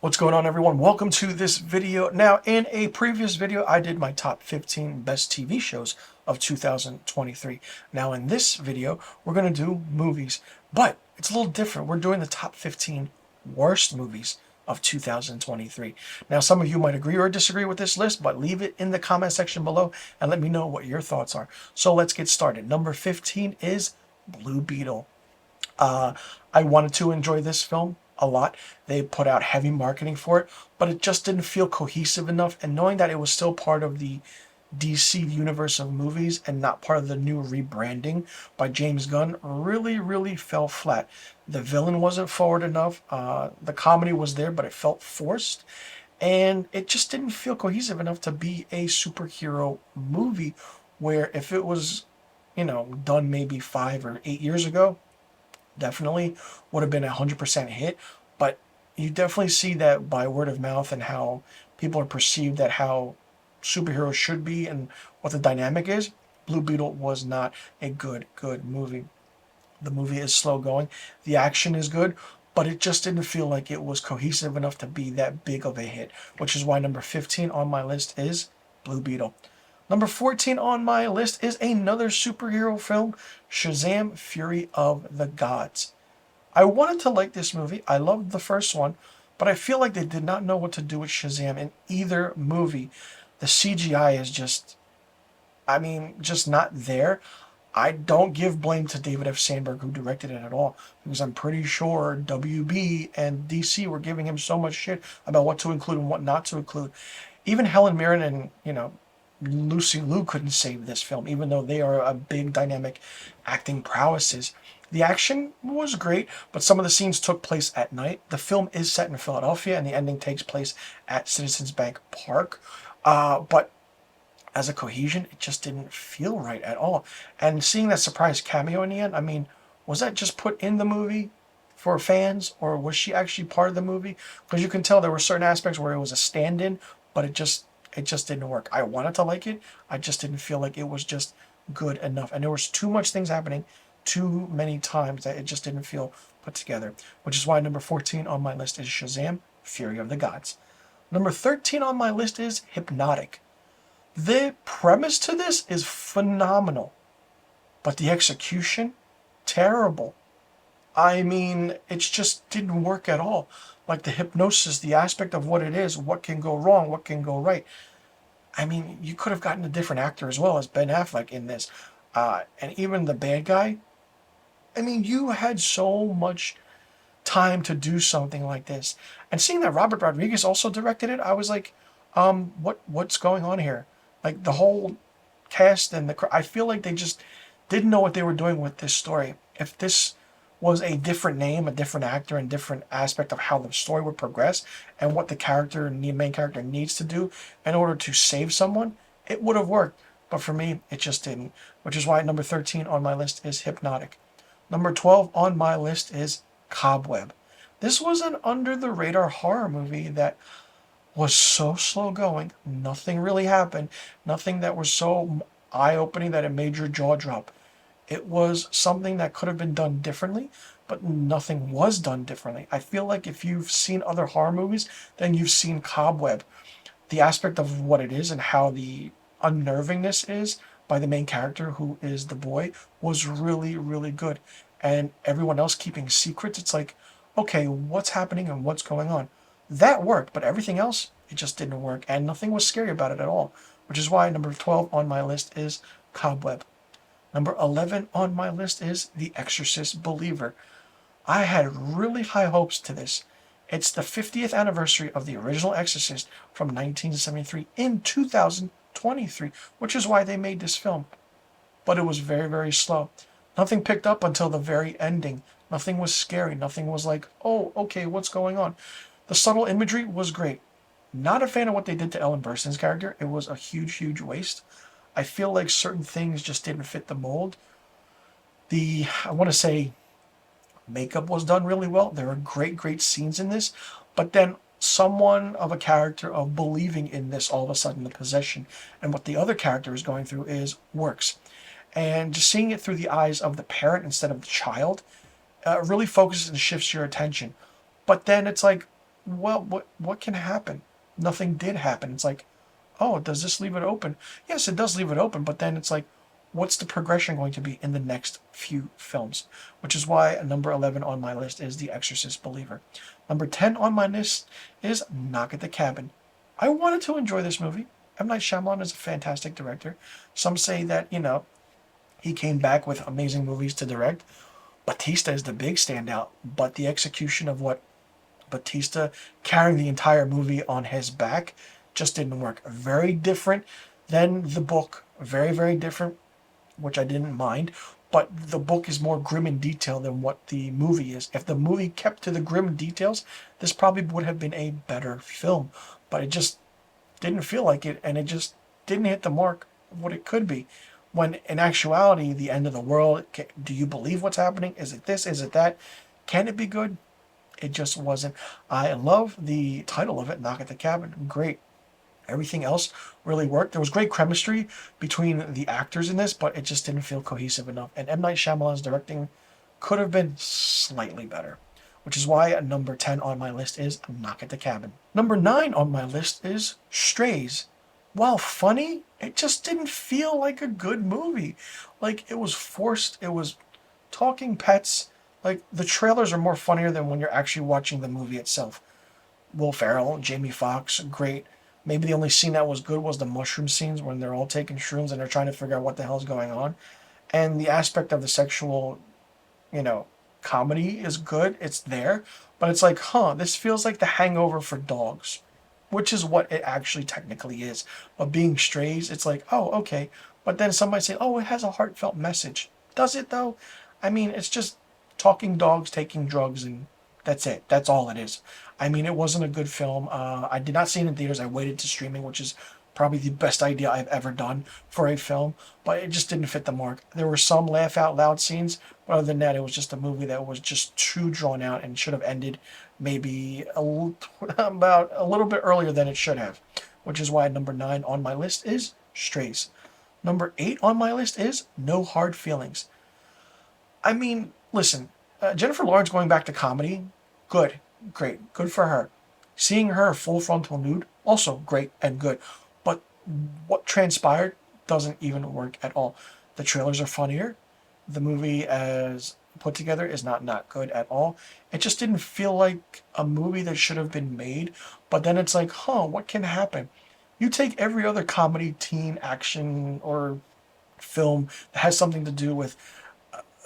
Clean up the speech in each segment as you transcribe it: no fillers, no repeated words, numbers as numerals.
What's going on, everyone? Welcome to this video. Now, in a previous video, I did my top 15 best TV shows of 2023. Now, in this video, we're going to do movies, but it's a little different. We're doing the top 15 worst movies of 2023. Now, some of you might agree or disagree with this list, but leave it in the comment section below and let me know what your thoughts are. So let's get started. Number 15 is Blue Beetle. Uh, I wanted to enjoy this film a lot. They put out heavy marketing for it, but it just didn't feel cohesive enough. And knowing that it was still part of the DC universe of movies and not part of the new rebranding by James Gunn really fell flat. The villain wasn't forward enough. The comedy was there, but it felt forced. And it just didn't feel cohesive enough to be a superhero movie where if it was, done maybe 5 or 8 years ago, definitely would have been 100% hit. But you definitely see that by word of mouth and how people are perceived that how superheroes should be and what the dynamic is. Blue Beetle was not a good movie. The movie is slow going. The action is good, but it just didn't feel like it was cohesive enough to be that big of a hit, which is why number 15 on my list is Blue Beetle. Number 14 on my list is another superhero film, Shazam! Fury of the Gods. I wanted to like this movie. I loved the first one, but I feel like they did not know what to do with Shazam in either movie. The CGI is just not there. I don't give blame to David F. Sandberg, who directed it at all, because I'm pretty sure WB and DC were giving him so much shit about what to include and what not to include. Even Helen Mirren and, Lucy Liu couldn't save this film, even though they are a big dynamic acting prowesses. The action was great, but some of the scenes took place at night. The film is set in Philadelphia, and the ending takes place at Citizens Bank Park. But as a cohesion, it just didn't feel right at all. And seeing that surprise cameo in the end, was that just put in the movie for fans, or was she actually part of the movie? Because you can tell there were certain aspects where it was a stand-in, but it just didn't work. I wanted to like it. I just didn't feel like it was just good enough. And there was too much things happening too many times that it just didn't feel put together, which is why number 14 on my list is Shazam! Fury of the Gods. Number 13 on my list is Hypnotic. The premise to this is phenomenal, but the execution, terrible. It just didn't work at all. Like the hypnosis, the aspect of what it is, what can go wrong, what can go right. You could have gotten a different actor as well as Ben Affleck in this. And even the bad guy, you had so much time to do something like this. And seeing that Robert Rodriguez also directed it, I was like, what's going on here? Like the whole cast and I feel like they just didn't know what they were doing with this story. If this was a different name, a different actor, and different aspect of how the story would progress and what the main character needs to do in order to save someone, it would have worked. But for me, it just didn't, which is why number 13 on my list is Hypnotic. Number 12 on my list is Cobweb. This was an under-the-radar horror movie that was so slow going. Nothing really happened. Nothing that was so eye-opening that it made your jaw drop. It was something that could have been done differently, but nothing was done differently. I feel like if you've seen other horror movies, then you've seen Cobweb. The aspect of what it is and how the unnervingness is by the main character, who is the boy, was really good. And everyone else keeping secrets, it's like, okay, what's happening and what's going on? That worked, but everything else, it just didn't work. And nothing was scary about it at all, which is why number 12 on my list is Cobweb. Number 11 on my list is The Exorcist Believer. I had really high hopes to this. It's the 50th anniversary of the original Exorcist from 1973 in 2023, which is why they made this film. But it was very slow. Nothing picked up until the very ending. Nothing was scary. Nothing was like, oh, okay, what's going on? The subtle imagery was great. Not a fan of what they did to Ellen Burstyn's character. It was a huge waste. I feel like certain things just didn't fit the mold. I want to say, makeup was done really well. There are great scenes in this, but then someone of a character of believing in this, all of a sudden the possession and what the other character is going through works. And just seeing it through the eyes of the parent instead of the child really focuses and shifts your attention. But then it's like, well, what can happen? Nothing did happen. It's like, oh, does this leave it open? Yes, it does leave it open, but then it's like, what's the progression going to be in the next few films? Which is why number 11 on my list is The Exorcist Believer. Number 10 on my list is Knock at the Cabin. I wanted to enjoy this movie. M. Night Shyamalan is a fantastic director. Some say that, he came back with amazing movies to direct. Batista is the big standout, but the execution of what Batista carrying the entire movie on his back just didn't work. Very different than the book. Very, very different, which I didn't mind. But the book is more grim in detail than what the movie is. If the movie kept to the grim details, this probably would have been a better film. But it just didn't feel like it, and it just didn't hit the mark of what it could be. When in actuality, the end of the world, do you believe what's happening? Is it this? Is it that? Can it be good? It just wasn't. I love the title of it, Knock at the Cabin. Great. Everything else really worked. There was great chemistry between the actors in this, but it just didn't feel cohesive enough. And M. Night Shyamalan's directing could have been slightly better, which is why number 10 on my list is Knock at the Cabin. Number 9 on my list is Strays. While funny, it just didn't feel like a good movie. Like, it was forced, it was talking pets. Like, the trailers are more funnier than when you're actually watching the movie itself. Will Ferrell, Jamie Foxx, great. Maybe the only scene that was good was the mushroom scenes when they're all taking shrooms and they're trying to figure out what the hell's going on. And the aspect of the sexual, you know, comedy is good. It's there. But it's like, this feels like The Hangover for dogs, which is what it actually technically is. But being strays, it's like, oh, okay. But then somebody say, oh, it has a heartfelt message. Does it though? I mean, it's just talking dogs, taking drugs, and that's it. That's all it is. I mean, it wasn't a good film. I did not see it in theaters. I waited to streaming, which is probably the best idea I've ever done for a film, but it just didn't fit the mark. There were some laugh out loud scenes, but other than that, it was just a movie that was just too drawn out and should have ended maybe about a little bit earlier than it should have, which is why number 9 on my list is Strays. Number 8 on my list is No Hard Feelings. I mean, listen, Jennifer Lawrence going back to comedy, good, great, good for her. Seeing her full frontal nude, also great and good. But what transpired doesn't even work at all. The trailers are funnier. The movie as put together is not good at all. It just didn't feel like a movie that should have been made. But then it's like, what can happen? You take every other comedy, teen, action, or film that has something to do with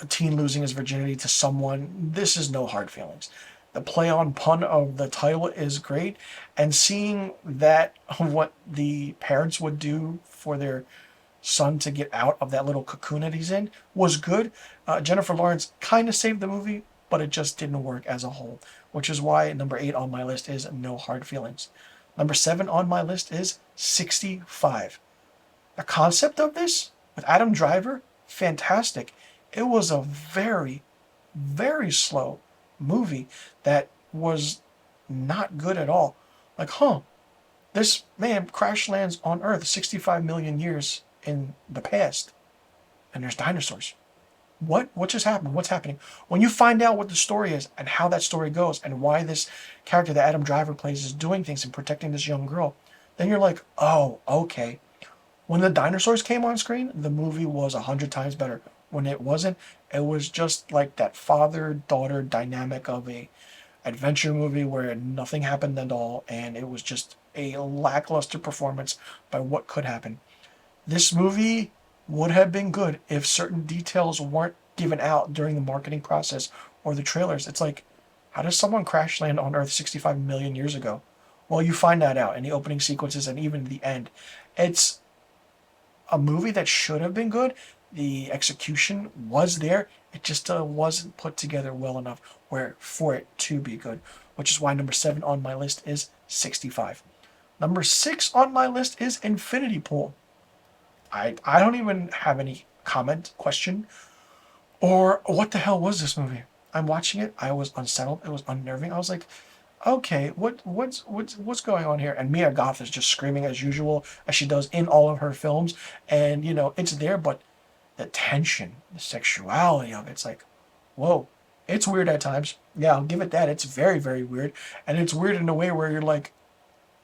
a teen losing his virginity to someone. This is No Hard Feelings. The play on pun of the title is great, and seeing that what the parents would do for their son to get out of that little cocoon that he's in was good. Jennifer Lawrence kind of saved the movie, but it just didn't work as a whole, which is why number 8 on my list is No Hard Feelings. Number 7 on my list is 65. The concept of this with Adam Driver, fantastic. It was a very, very slow movie that was not good at all. Like, this man crash lands on Earth 65 million years in the past, and there's dinosaurs. What just happened? What's happening? When you find out what the story is and how that story goes and why this character that Adam Driver plays is doing things and protecting this young girl, then you're like, oh, okay. When the dinosaurs came on screen, the movie was 100 times better. When it wasn't, it was just like that father-daughter dynamic of a adventure movie where nothing happened at all, and it was just a lackluster performance by what could happen. This movie would have been good if certain details weren't given out during the marketing process or the trailers. It's like, how does someone crash land on Earth 65 million years ago? Well, you find that out in the opening sequences and even the end. It's a movie that should have been good. The execution was there. It just wasn't put together well enough for it to be good, which is why number 7 on my list is 65. Number 6 on my list is Infinity Pool. I don't even have any comment, question, or what the hell was this movie? I'm watching it. I was unsettled. It was unnerving. I was like, okay, what's going on here? And Mia Goth is just screaming as usual, as she does in all of her films. And it's there, but the tension, the sexuality of it's like, whoa, It's weird at times. Yeah, I'll give it that. It's very, very weird. And it's weird in a way where you're like,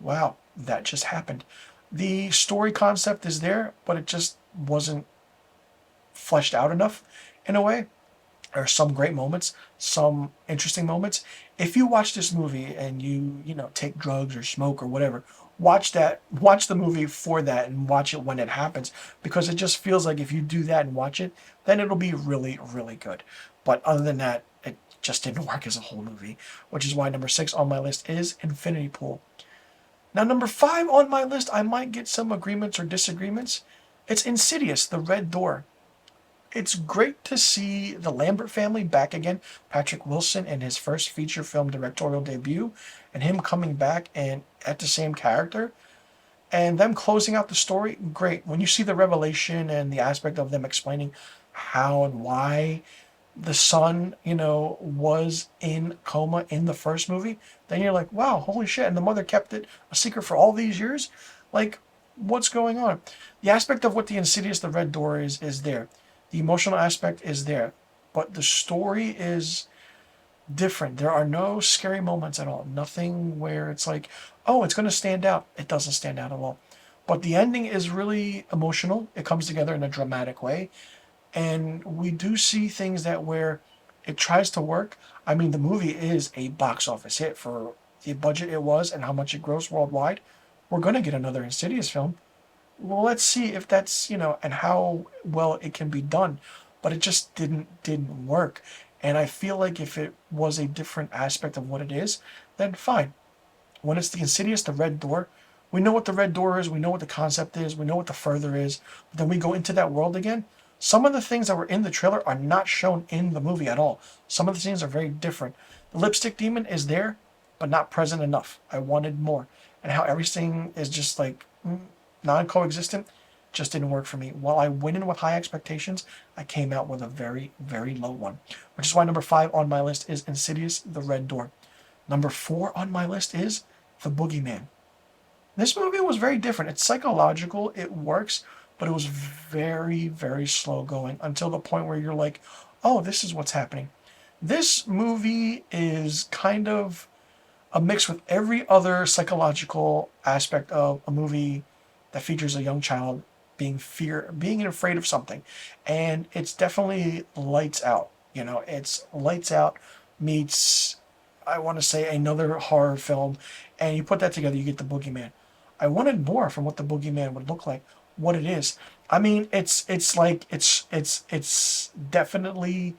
wow, that just happened. The story concept is there, but it just wasn't fleshed out enough in a way. There are some great moments, some interesting moments. If you watch this movie and you take drugs or smoke or whatever, watch the movie for that and watch it when it happens, because it just feels like if you do that and watch it, then it'll be really, really good. But other than that, it just didn't work as a whole movie, which is why number 6 on my list is Infinity Pool. Now, number 5 on my list, I might get some agreements or disagreements. It's Insidious, The Red Door. It's great to see the Lambert family back again. Patrick Wilson in his first feature film directorial debut, and him coming back and at the same character, and them closing out the story. Great. When you see the revelation and the aspect of them explaining how and why the son, was in coma in the first movie, then you're like, wow, holy shit. And the mother kept it a secret for all these years? Like, what's going on? The aspect of what the Insidious, the Red Door is there. The emotional aspect is there. But the story is different. There are no scary moments at all. Nothing where it's like, oh, it's going to stand out. It doesn't stand out at all. But the ending is really emotional. It comes together in a dramatic way, and we do see things that where it tries to work. I mean, the movie is a box office hit for the budget it was and how much it grossed worldwide. We're going to get another Insidious film. Well, let's see if that's, and how well it can be done. But it just didn't work. And I feel like if it was a different aspect of what it is, then fine. When it's the Insidious, the Red Door, we know what the Red Door is, we know what the concept is, we know what the further is, but then we go into that world again. Some of the things that were in the trailer are not shown in the movie at all. Some of the scenes are very different. The lipstick demon is there, but not present enough. I wanted more. And how everything is just like non-coexistent just didn't work for me. While I went in with high expectations, I came out with a very, very low one. Which is why number 5 on my list is Insidious, The Red Door. Number 4 on my list is The Boogeyman. This movie was very different. It's psychological, it works, but it was very, very slow going until the point where you're like, oh, this is what's happening. This movie is kind of a mix with every other psychological aspect of a movie that features a young child being afraid of something. And it's definitely lights out. It's lights out meets, I want to say, another horror film, and you put that together, you get The Boogeyman. I wanted more from what The Boogeyman would look like, what it is. I mean, it's definitely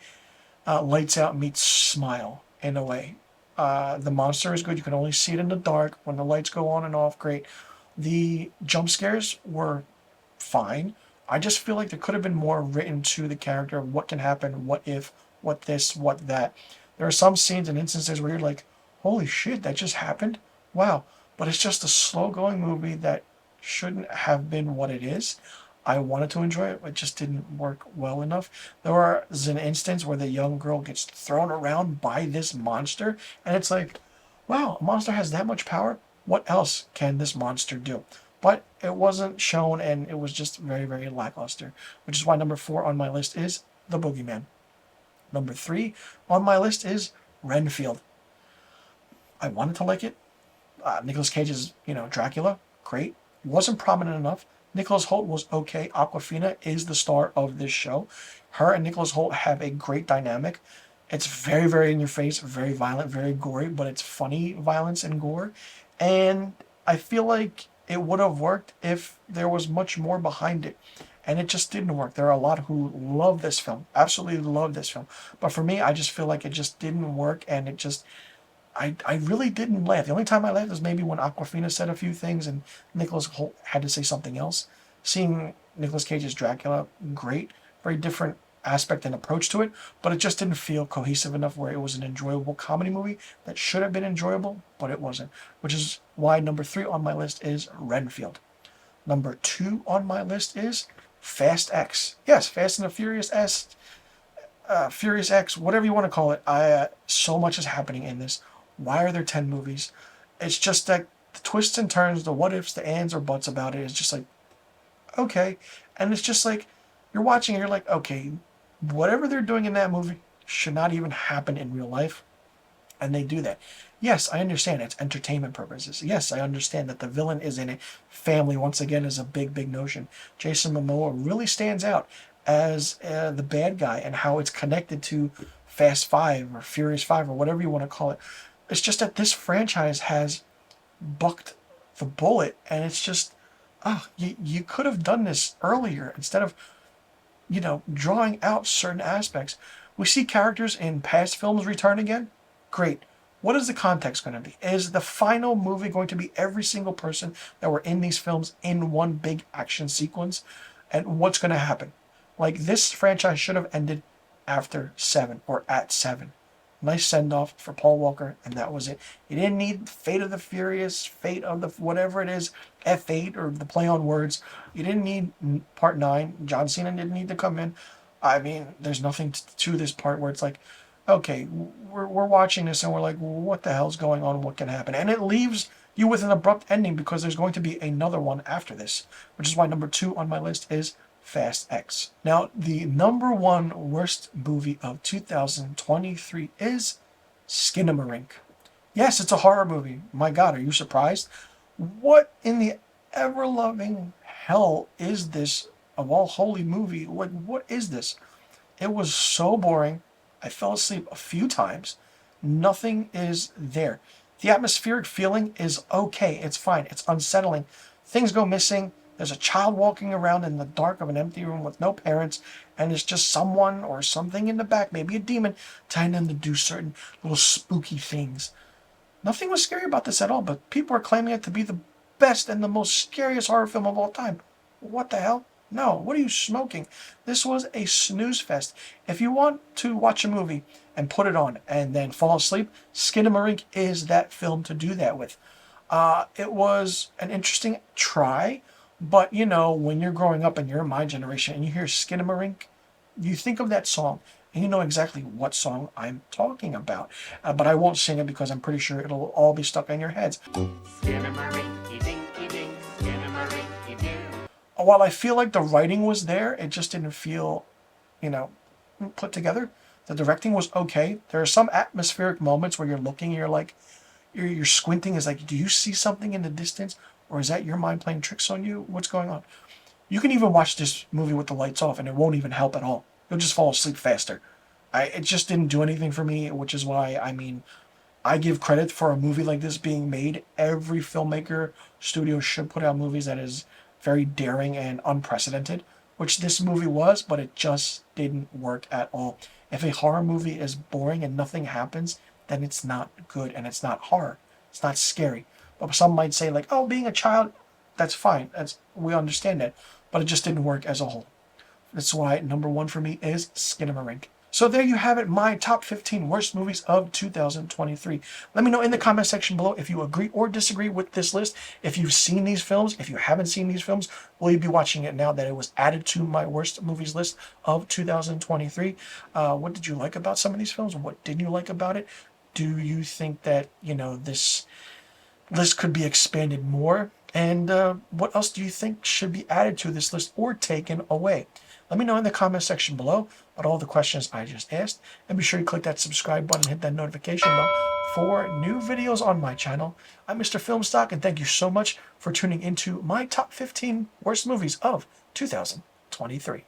Lights Out meets Smile in a way. The monster is good. You can only see it in the dark. When the lights go on and off, great. The jump scares were fine. I just feel like there could have been more written to the character of what can happen, what if, what this, what that. There are some scenes and instances where you're like, holy shit, that just happened? Wow. But it's just a slow going movie that shouldn't have been what it is. I wanted to enjoy it, but it just didn't work well enough. There was an instance where the young girl gets thrown around by this monster, and it's like, wow, a monster has that much power? What else can this monster do? But it wasn't shown, and it was just very, very lackluster, which is why number 4 on my list is The Boogeyman. Number 3 on my list is Renfield. I wanted to like it. Nicolas Cage's, Dracula, great. Wasn't prominent enough. Nicholas Hoult was okay. Aquafina is the star of this show. Her and Nicholas Hoult have a great dynamic. It's very, very in your face, very violent, very gory, but it's funny violence and gore. And I feel like it would have worked if there was much more behind it. And it just didn't work. There are a lot who love this film, absolutely love this film. But for me, I just feel like it just didn't work, and I really didn't laugh. The only time I laughed was maybe when Aquafina said a few things and Nicholas Hoult had to say something else. Seeing Nicolas Cage's Dracula, great. Very different aspect and approach to it, but it just didn't feel cohesive enough where it was an enjoyable comedy movie that should have been enjoyable, but it wasn't. Which is why number 3 on my list is Renfield. Number 2 on my list is Fast X. Yes, Fast and the Furious X, whatever you want to call it. So much is happening in this. Why are there 10 movies? It's just that the twists and turns, the what ifs, the ands or buts about it is just like, okay. And it's just like, you're watching and you're like, okay, whatever they're doing in that movie, should not even happen in real life, and they do that. Yes, I understand it's entertainment purposes. Yes, I understand that the villain is in it. Family, once again, is a big, big notion. Jason Momoa really stands out as the bad guy, and how it's connected to Fast Five or Furious Five or whatever you want to call it. It's just that this franchise has bucked the bullet, and it's just, oh, you could have done this earlier instead of, drawing out certain aspects. We see characters in past films return again. Great. What is the context going to be? Is the final movie going to be every single person that were in these films in one big action sequence? And what's going to happen? Like, this franchise should have ended after 7 or at 7. Nice send off for Paul Walker, and that was it. You didn't need Fate of the Furious, Fate of the whatever it is, F8, or the play on words. You didn't need Part 9. John Cena didn't need to come in. I mean, there's nothing to this part where it's like, okay, we're watching this and we're like, what the hell's going on? What can happen? And it leaves you with an abrupt ending because there's going to be another one after this, which is why number 2 on my list is Fast X. Now, the number 1 worst movie of 2023 is Skinamarink. Yes, it's a horror movie. My God, are you surprised? What in the ever-loving hell is this of all holy movie? Like, what is this? It was so boring. I fell asleep a few times. Nothing is there. The atmospheric feeling is okay. It's fine. It's unsettling. Things go missing. There's a child walking around in the dark of an empty room with no parents, and it's just someone or something in the back, maybe a demon, telling them to do certain little spooky things. Nothing was scary about this at all, but people are claiming it to be the best and the most scariest horror film of all time. What the hell? No, what are you smoking? This was a snooze fest. If you want to watch a movie and put it on and then fall asleep, Skinamarink is that film to do that with. It was an interesting try, but when you're growing up and you're my generation and you hear Skinamarink, you think of that song and you know exactly what song I'm talking about. But I won't sing it because I'm pretty sure it'll all be stuck in your heads. While I feel like the writing was there, it just didn't feel, put together. The directing was okay. There are some atmospheric moments where you're looking and you're like, you're squinting. Is like, do you see something in the distance? Or is that your mind playing tricks on you? What's going on? You can even watch this movie with the lights off and it won't even help at all. You'll just fall asleep faster. It just didn't do anything for me, which is why, I give credit for a movie like this being made. Every filmmaker studio should put out movies that is very daring and unprecedented, which this movie was, but it just didn't work at all. If a horror movie is boring and nothing happens, then it's not good and it's not horror. It's not scary. But some might say like, oh, being a child, that's fine. We understand that. But it just didn't work as a whole. That's why number 1 for me is Skinamarink. So there you have it, my top 15 worst movies of 2023. Let me know in the comment section below if you agree or disagree with this list. If you've seen these films, if you haven't seen these films, will you be watching it now that it was added to my worst movies list of 2023? What did you like about some of these films? What didn't you like about it? Do you think that, this list could be expanded more? And what else do you think should be added to this list or taken away? Let me know in the comment section below about all the questions I just asked. And be sure you click that subscribe button and hit that notification bell for new videos on my channel. I'm Mr. Filmstock, and thank you so much for tuning into my top 15 worst movies of 2023.